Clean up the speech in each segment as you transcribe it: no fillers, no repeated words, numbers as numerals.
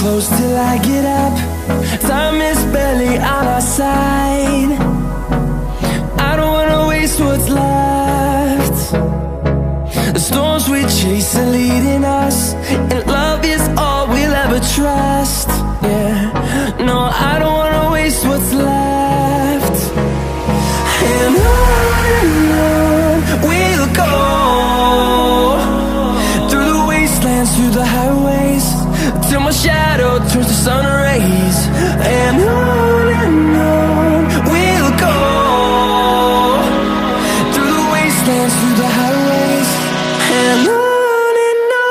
close till I get up. Time is barely on our side. I don't wanna waste what's left. The storms we chase are leading us, and love is all we'll ever trust. Yeah, no, I don't wanna waste what's left. And on we'll go, through the wastelands, through the highways, till my shadow turns to sun rays. And on we'll go, through the wastelands, through the highways, and on we'll go.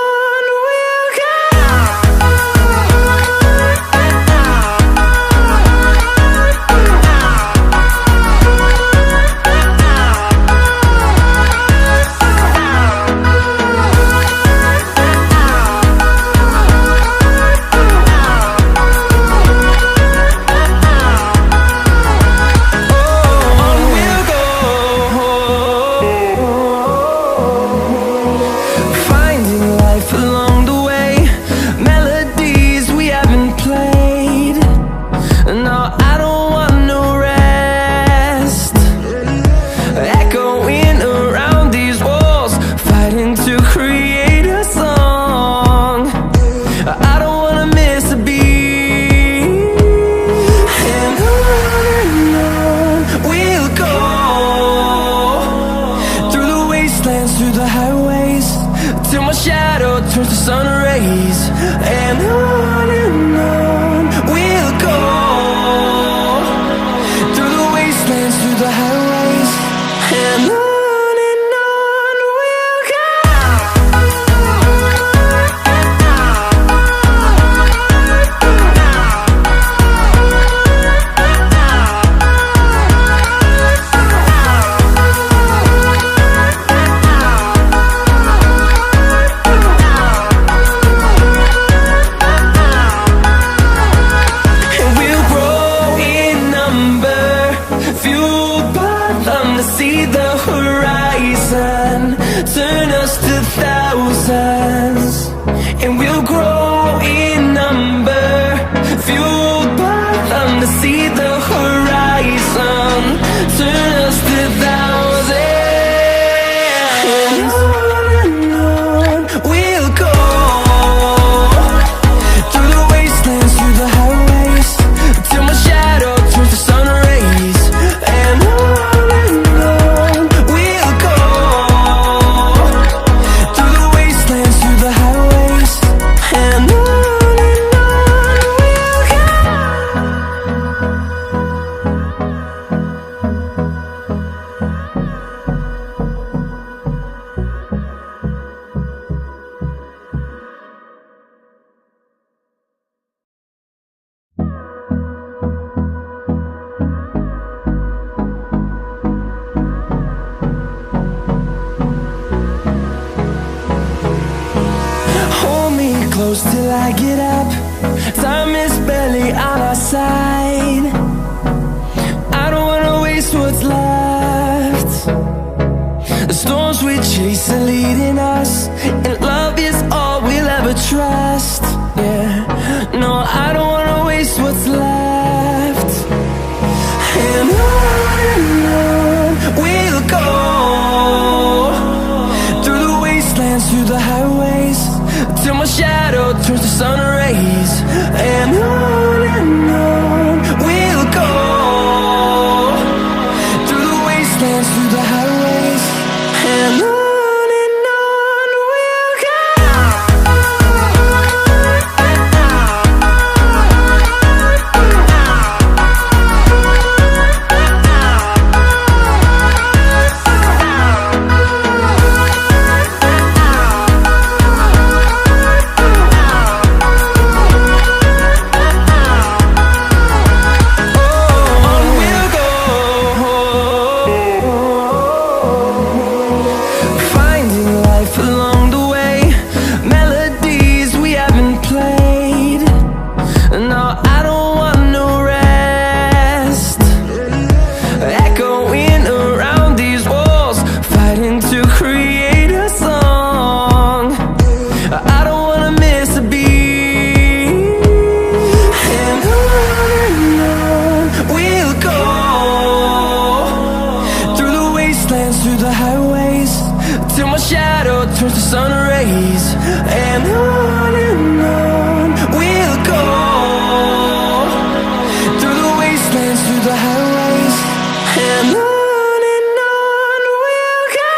Through the highways, till my shadow turns to sun rays. And on we'll go, through the wastelands, through the highways, and on we'll go. See the horizon, turn us to thousands, and we'll grow in number, fueled by them to see the horizon, turn us to thousands. And on we'll go, through the wastelands, through the highways, till my shadow turns to sun rays. And close till I get up. Time is barely on our side. I don't wanna waste what's left. The storms we chase are leading us, and love is all we'll ever trust. Yeah, no, I don't wanna waste what's left. And on we'll go, through the wastelands, through the highways, till my shadow turns to sun rays. And on we'll go, through the wastelands, through the highways, and on we'll go. dance through the highways, and on we'll go.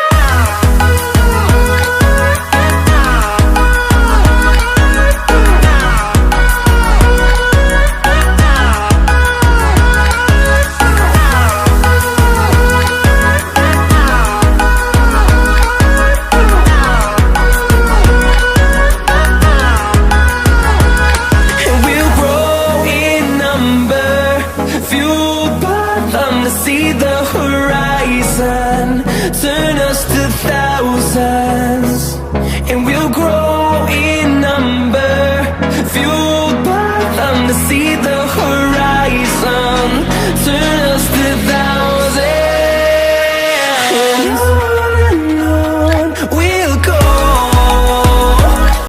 See the horizon, turn us to thousands, and we'll grow